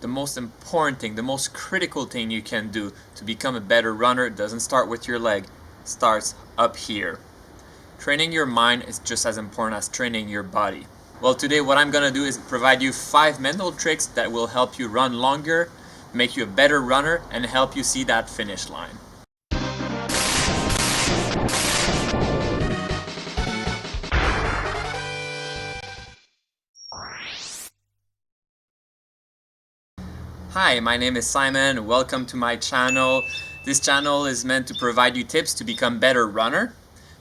the most important thing, the most critical thing you can do to become a better runner doesn't start with your leg, it starts up here. Training your mind is just as important as training your body. Well, today what I'm gonna do is provide you 5 mental tricks that will help you run longer, make you a better runner, and help you see that finish line. Hi, my name is Simon. Welcome to my channel. This channel is meant to provide you tips to become a better runner.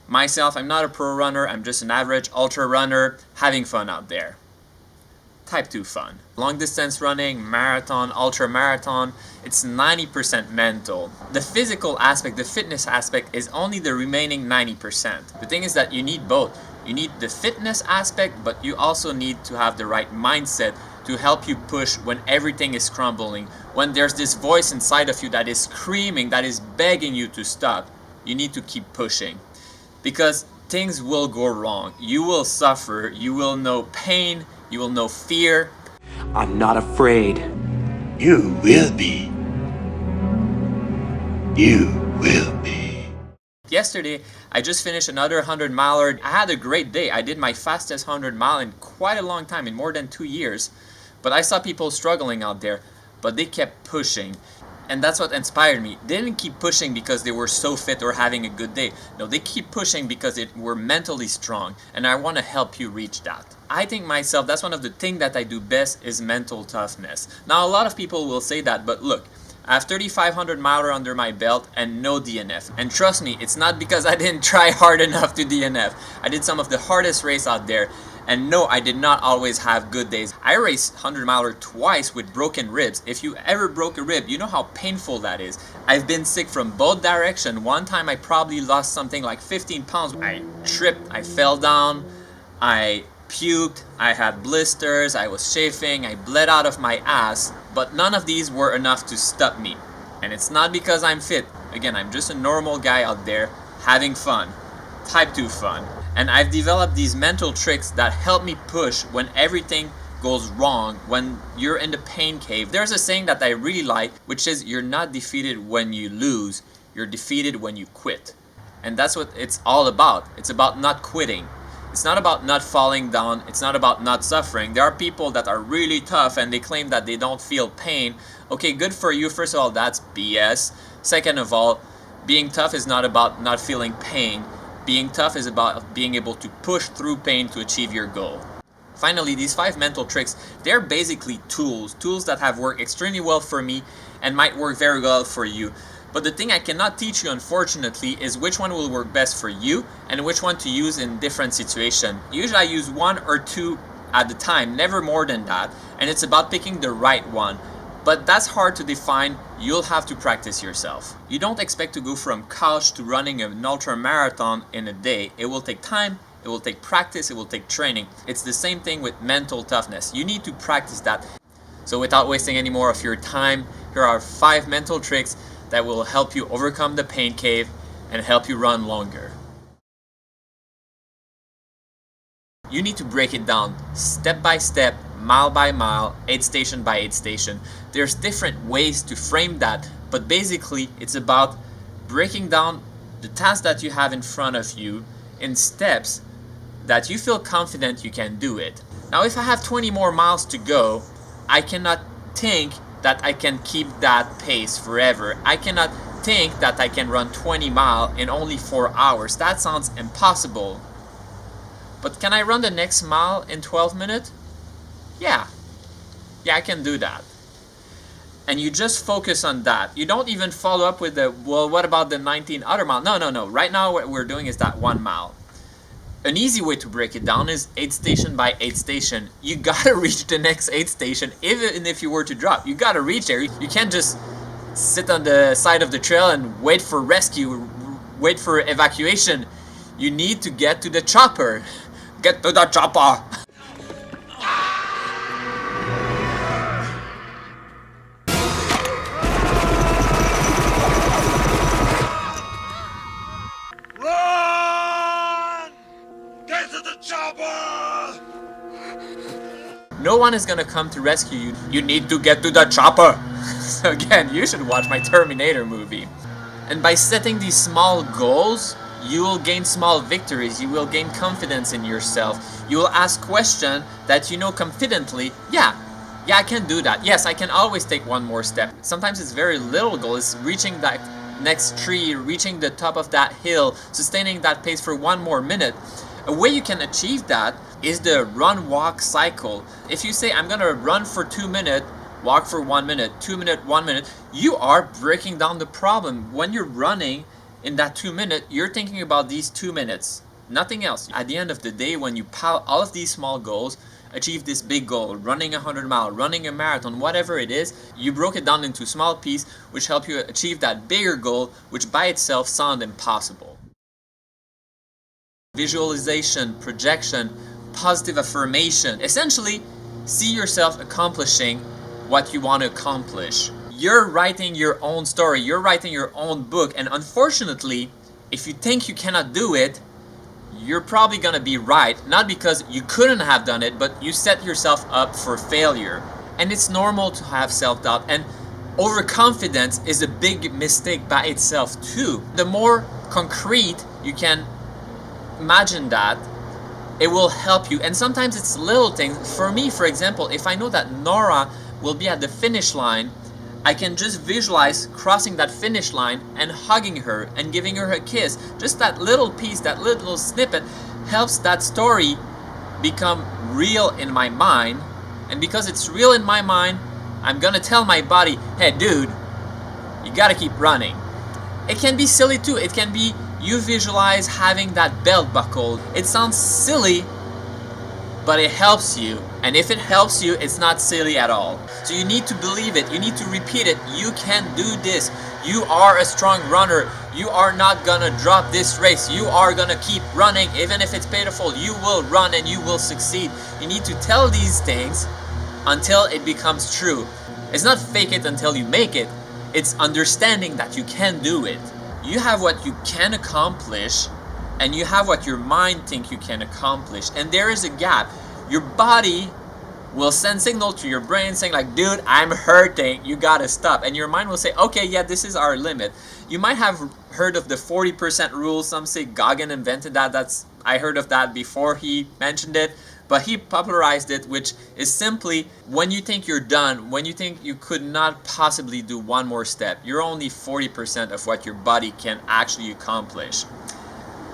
Myself, I'm not a pro runner, I'm just an average ultra runner having fun out there. Type 2 fun. Long distance running, marathon, ultra marathon, it's 90% mental. The physical aspect, the fitness aspect is only the remaining 90%. The thing is that you need both. You need the fitness aspect, but you also need to have the right mindset to help you push when everything is crumbling. When there's this voice inside of you that is screaming, that is begging you to stop, you need to keep pushing. Because things will go wrong. You will suffer, you will know pain, you will know fear. I'm not afraid. You will be. You will be. Yesterday, I just finished another 100 miler. I had a great day. I did my fastest 100 mile in quite a long time, in more than 2 years. But I saw people struggling out there, but they kept pushing. And that's what inspired me. They didn't keep pushing because they were so fit or having a good day. No, they keep pushing because they were mentally strong. And I want to help you reach that. I think myself, that's one of the things that I do best is mental toughness. Now, a lot of people will say that, but look, I have 3,500 miler under my belt and no DNF. And trust me, it's not because I didn't try hard enough to DNF. I did some of the hardest race out there. And no, I did not always have good days. I raced 100 miler twice with broken ribs. If you ever broke a rib, you know how painful that is. I've been sick from both directions. One time I probably lost something like 15 pounds. I tripped, I fell down, I puked, I had blisters, I was chafing, I bled out of my ass. But none of these were enough to stop me. And it's not because I'm fit. Again, I'm just a normal guy out there having fun. Type 2 fun. And I've developed these mental tricks that help me push when everything goes wrong, when you're in the pain cave. There's a saying that I really like, which is you're not defeated when you lose, you're defeated when you quit. And that's what it's all about. It's about not quitting. It's not about not falling down. It's not about not suffering. There are people that are really tough and they claim that they don't feel pain. Okay, good for you. First of all, that's BS. Second of all, being tough is not about not feeling pain. Being tough is about being able to push through pain to achieve your goal. Finally, these 5 mental tricks, they're basically tools that have worked extremely well for me and might work very well for you. But the thing I cannot teach you, unfortunately, is which one will work best for you and which one to use in different situations. Usually I use 1 or 2 at a time, never more than that, and it's about picking the right one. But that's hard to define. You'll have to practice yourself. You don't expect to go from couch to running an ultra marathon in a day. It will take time, it will take practice, it will take training. It's the same thing with mental toughness. You need to practice that. So without wasting any more of your time, here are 5 mental tricks that will help you overcome the pain cave and help you run longer. You need to break it down step by step, mile by mile, aid station by aid station. There's different ways to frame that, but basically it's about breaking down the task that you have in front of you in steps that you feel confident you can do it. Now, if I have 20 more miles to go, I cannot think that I can keep that pace forever. I cannot think that I can run 20 miles in only 4 hours. That sounds impossible. But can I run the next mile in 12 minutes? Yeah, I can do that. And you just focus on that. You don't even follow up with the, well, what about the 19 other miles? No. Right now what we're doing is that 1 mile. An easy way to break it down is aid station by aid station. You gotta reach the next aid station, even if you were to drop. You gotta reach there. You can't just sit on the side of the trail and wait for rescue, wait for evacuation. You need to get to the chopper. Get to the chopper! No one is gonna come to rescue you. You need to get to the chopper. So again, you should watch my Terminator movie. And by setting these small goals, you will gain small victories. You will gain confidence in yourself. You will ask questions that you know confidently, yeah, I can do that. Yes, I can always take one more step. Sometimes it's very little goal. It's reaching that next tree, reaching the top of that hill, sustaining that pace for 1 more minute. A way you can achieve that is the run-walk cycle. If you say, I'm gonna run for 2 minutes, walk for 1 minute, 2 minutes, 1 minute, you are breaking down the problem. When you're running in that 2 minutes, you're thinking about these 2 minutes, nothing else. At the end of the day, when you pile all of these small goals, achieve this big goal, running 100 miles, running a marathon, whatever it is, you broke it down into small pieces which help you achieve that bigger goal, which by itself sounds impossible. Visualization, projection, positive affirmation. Essentially, see yourself accomplishing what you want to accomplish. You're writing your own story, you're writing your own book, and unfortunately, if you think you cannot do it, you're probably gonna be right, not because you couldn't have done it, but you set yourself up for failure. And it's normal to have self-doubt, and overconfidence is a big mistake by itself too. The more concrete you can imagine that, it will help you. And sometimes it's little things. For me, for example, if I know that Nora will be at the finish line, I can just visualize crossing that finish line and hugging her and giving her a kiss. Just that little piece, that little snippet helps that story become real in my mind. And because it's real in my mind, I'm gonna tell my body, hey dude, you gotta keep running. It can be silly too. It can be you visualize having that belt buckled. It sounds silly, but it helps you. And if it helps you, it's not silly at all. So you need to believe it. You need to repeat it. You can do this. You are a strong runner. You are not gonna drop this race. You are gonna keep running. Even if it's painful, you will run and you will succeed. You need to tell these things until it becomes true. It's not fake it until you make it. It's understanding that you can do it. You have what you can accomplish, and you have what your mind thinks you can accomplish, and there is a gap. Your body will send signal to your brain saying like, dude, I'm hurting, you gotta stop. And your mind will say, okay, yeah, this is our limit. You might have heard of the 40% rule. Some say Goggin invented that. I heard of that before he mentioned it, but he popularized it, which is simply when you think you're done, when you think you could not possibly do one more step, you're only 40% of what your body can actually accomplish.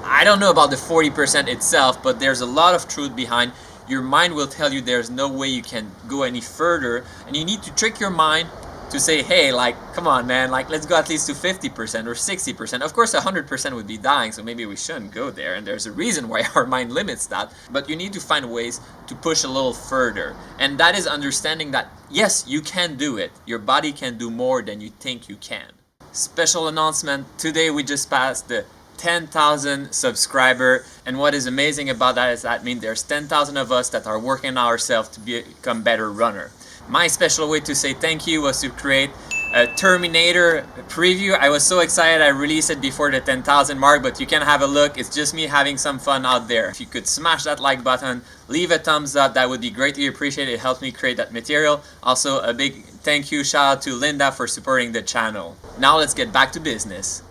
I don't know about the 40% itself, but there's a lot of truth behind. Your mind will tell you there's no way you can go any further, and you need to trick your mind to say, hey, like, come on, man, like, let's go at least to 50% or 60%. Of course, 100% would be dying, so maybe we shouldn't go there, and there's a reason why our mind limits that. But you need to find ways to push a little further, and that is understanding that, yes, you can do it. Your body can do more than you think you can. Special announcement, today we just passed the 10,000 subscriber, and what is amazing about that is that means there's 10,000 of us that are working on ourselves to become better runner. My special way to say thank you was to create a Terminator preview. I was so excited I released it before the 10,000 mark, but you can have a look. It's just me having some fun out there. If you could smash that like button, leave a thumbs up, that would be greatly appreciated. It helps me create that material. Also, a big thank you, shout out to Linda for supporting the channel. Now let's get back to business.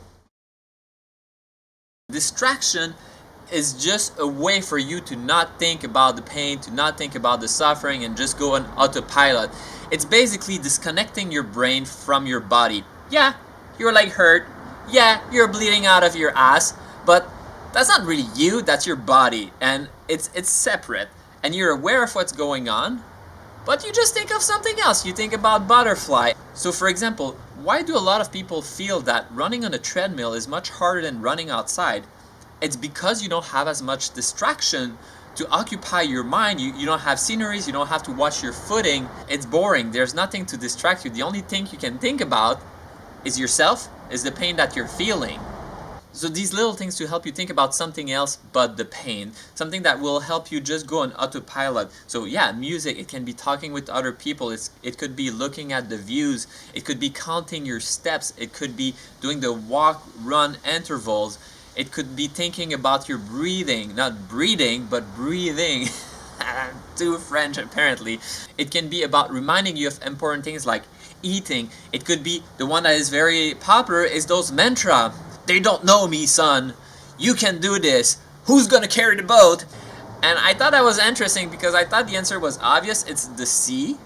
Distraction is just a way for you to not think about the pain, to not think about the suffering, and just go on autopilot. It's basically disconnecting your brain from your body. Yeah, your leg hurt. Yeah, you're bleeding out of your ass, but that's not really you, that's your body, and it's separate. And you're aware of what's going on, but you just think of something else. You think about butterfly. So for example, why do a lot of people feel that running on a treadmill is much harder than running outside? It's because you don't have as much distraction to occupy your mind. You don't have sceneries, you don't have to watch your footing. It's boring, there's nothing to distract you. The only thing you can think about is yourself, is the pain that you're feeling. So these little things to help you think about something else but the pain, something that will help you just go on autopilot. So yeah, music, it can be talking with other people, it could be looking at the views, it could be counting your steps, it could be doing the walk, run intervals, it could be thinking about your breathing, not breathing, but breathing. too French apparently. It can be about reminding you of important things like eating. It could be the one that is very popular is those mantra. They don't know me, son. You can do this. Who's gonna carry the boat? And I thought that was interesting because I thought the answer was obvious. It's the C.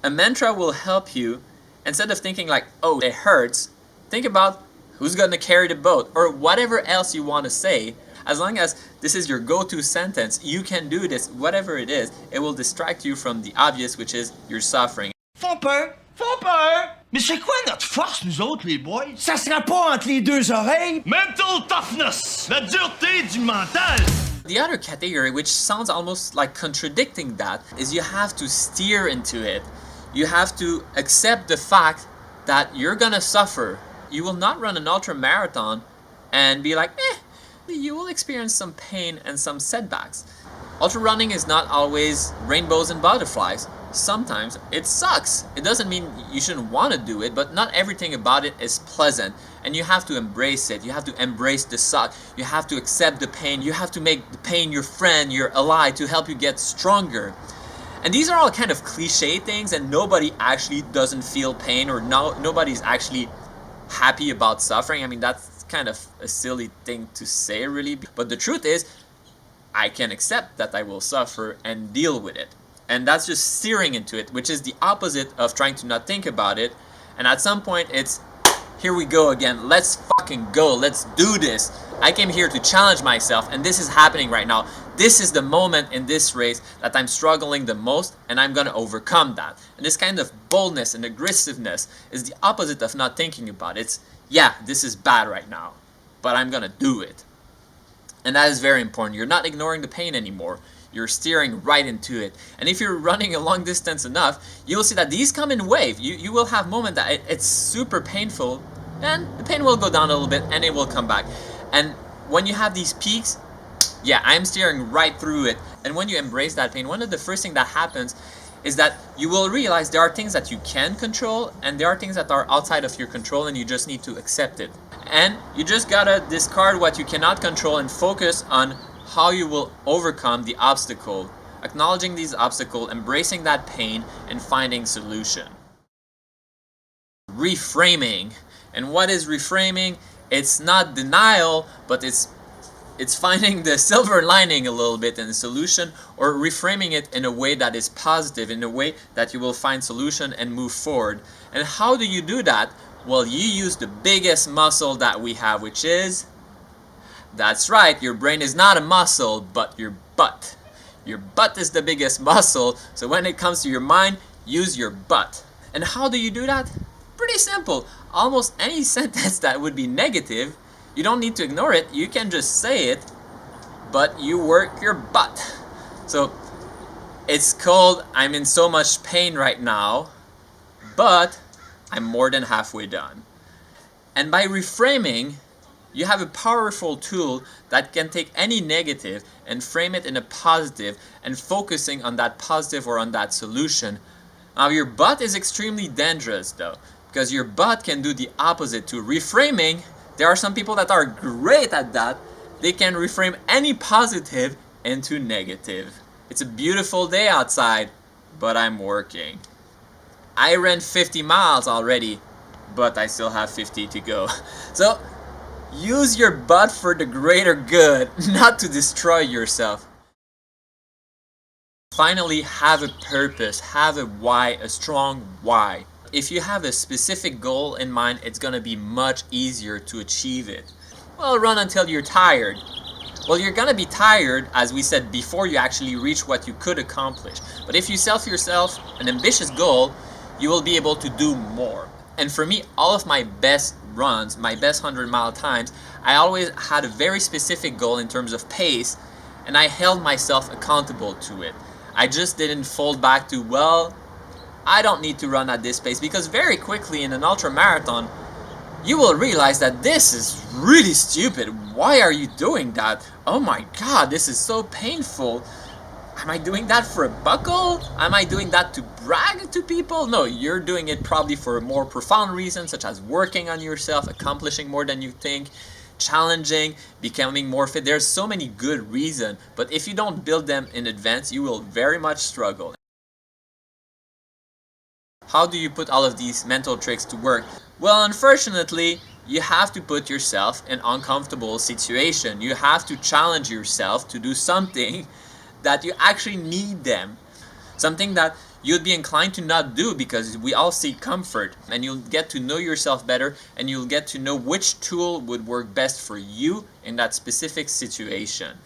A mantra will help you. Instead of thinking like, oh, it hurts, think about who's gonna carry the boat or whatever else you want to say. As long as this is your go-to sentence, you can do this, whatever it is, it will distract you from the obvious, which is you're suffering. Font peur! Font peur! Mais c'est quoi notre force, nous autres, les boys? Ça sera pas entre les deux oreilles? Mental toughness! La dureté du mental! The other category, which sounds almost like contradicting that, is you have to steer into it. You have to accept the fact that you're gonna suffer. You will not run an ultra marathon and be like, you will experience some pain and some setbacks. Ultra running is not always rainbows and butterflies. Sometimes it sucks. It doesn't mean you shouldn't want to do it, but not everything about it is pleasant. And you have to embrace it. You have to embrace the suck. You have to accept the pain. You have to make the pain your friend, your ally, to help you get stronger. And these are all kind of cliche things, and nobody actually doesn't feel pain, or nobody's actually happy about suffering. I mean, that's kind of a silly thing to say, really. But the truth is, I can accept that I will suffer and deal with it. And that's just steering into it, which is the opposite of trying to not think about it. And at some point, it's, here we go again. Let's fucking go. Let's do this. I came here to challenge myself, and this is happening right now. This is the moment in this race that I'm struggling the most, and I'm gonna overcome that. And this kind of boldness and aggressiveness is the opposite of not thinking about it. It's, yeah, this is bad right now, but I'm gonna do it. And that is very important. You're not ignoring the pain anymore. You're steering right into it. And if you're running a long distance enough, you'll see that these come in wave. You will have moments that it's super painful, and the pain will go down a little bit, and it will come back. And when you have these peaks, yeah, I'm steering right through it. And when you embrace that pain, one of the first things that happens is that you will realize there are things that you can control, and there are things that are outside of your control, and you just need to accept it. And you just gotta discard what you cannot control and focus on how you will overcome the obstacle, acknowledging these obstacles, embracing that pain, and finding solution. Reframing. And what is reframing? It's not denial, but it's finding the silver lining a little bit in the solution, or reframing it in a way that is positive, in a way that you will find solution and move forward. And how do you do that? Well, you use the biggest muscle that we have, which is, that's right, your brain is not a muscle, but your butt. Your butt is the biggest muscle, so when it comes to your mind, use your butt. And how do you do that? Pretty simple. Almost any sentence that would be negative, you don't need to ignore it, you can just say it, but you work your butt. So it's called, I'm in so much pain right now, but I'm more than halfway done. And by reframing, you have a powerful tool that can take any negative and frame it in a positive, and focusing on that positive or on that solution. Now your butt is extremely dangerous though, because your butt can do the opposite to reframing. There are some people that are great at that. They can reframe any positive into negative. It's a beautiful day outside, but I'm working. I ran 50 miles already, but I still have 50 to go. So use your butt for the greater good, not to destroy yourself. Finally, have a purpose, have a why, a strong why. If you have a specific goal in mind, it's gonna be much easier to achieve it. Well, run until you're tired. Well, you're gonna be tired, as we said, before you actually reach what you could accomplish. But if you set yourself an ambitious goal, you will be able to do more. And for me, all of my best runs, my best 100-mile times, I always had a very specific goal in terms of pace, and I held myself accountable to it. I just didn't fold back to, well, I don't need to run at this pace, because very quickly in an ultra marathon, you will realize that this is really stupid. Why are you doing that? Oh my god, this is so painful. Am I doing that for a buckle? Am I doing that to brag to people? No, you're doing it probably for a more profound reason, such as working on yourself, accomplishing more than you think, challenging, becoming more fit. There's so many good reasons, but if you don't build them in advance, you will very much struggle. How do you put all of these mental tricks to work? Well, unfortunately, you have to put yourself in uncomfortable situation. You have to challenge yourself to do something that you actually need them. Something that you'd be inclined to not do, because we all seek comfort, and you'll get to know yourself better, and you'll get to know which tool would work best for you in that specific situation.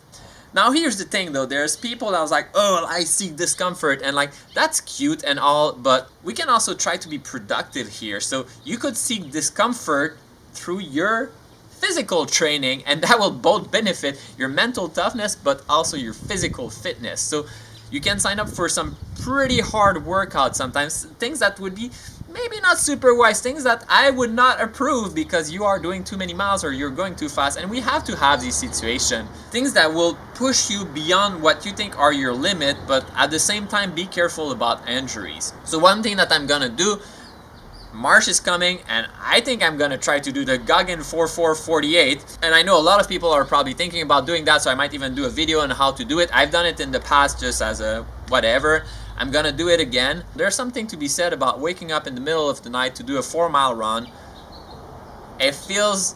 Now here's the thing though, there's people that was like, oh, I seek discomfort, and like, that's cute and all, but we can also try to be productive here. So you could seek discomfort through your physical training, and that will both benefit your mental toughness but also your physical fitness. So you can sign up for some pretty hard workouts sometimes, things that would be maybe not super wise, things that I would not approve because you are doing too many miles or you're going too fast, and we have to have these situations. Things that will push you beyond what you think are your limit, but at the same time be careful about injuries. So one thing that I'm gonna do, March is coming, and I think I'm gonna try to do the Goggin 4448, and I know a lot of people are probably thinking about doing that, so I might even do a video on how to do it. I've done it in the past just as a whatever. I'm gonna do it again. There's something to be said about waking up in the middle of the night to do a 4-mile run. It feels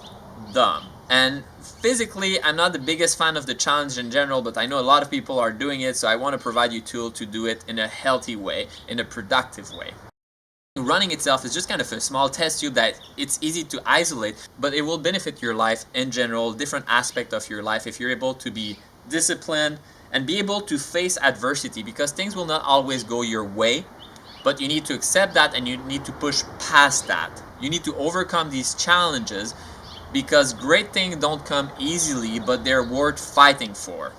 dumb, and physically I'm not the biggest fan of the challenge in general, but I know a lot of people are doing it, so I want to provide you a tool to do it in a healthy way, in a productive way. Running itself is just kind of a small test tube that it's easy to isolate, but it will benefit your life in general, different aspect of your life, if you're able to be disciplined and be able to face adversity, because things will not always go your way, but you need to accept that and you need to push past that. You need to overcome these challenges, because great things don't come easily, but they're worth fighting for.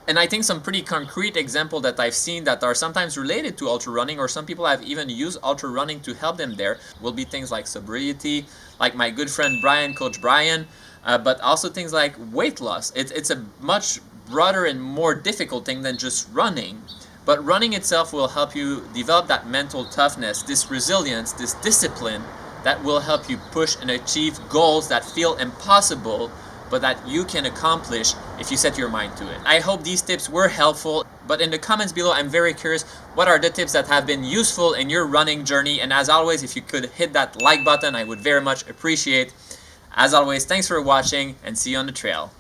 And I think some pretty concrete examples that I've seen that are sometimes related to ultra running, or some people have even used ultra running to help them there, will be things like sobriety, like my good friend Brian, Coach Brian, but also things like weight loss. It's a much broader and more difficult thing than just running. But running itself will help you develop that mental toughness, this resilience, this discipline that will help you push and achieve goals that feel impossible, but that you can accomplish if you set your mind to it. I hope these tips were helpful, but in the comments below, I'm very curious, what are the tips that have been useful in your running journey? And as always, if you could hit that like button, I would very much appreciate. As always, thanks for watching, and see you on the trail.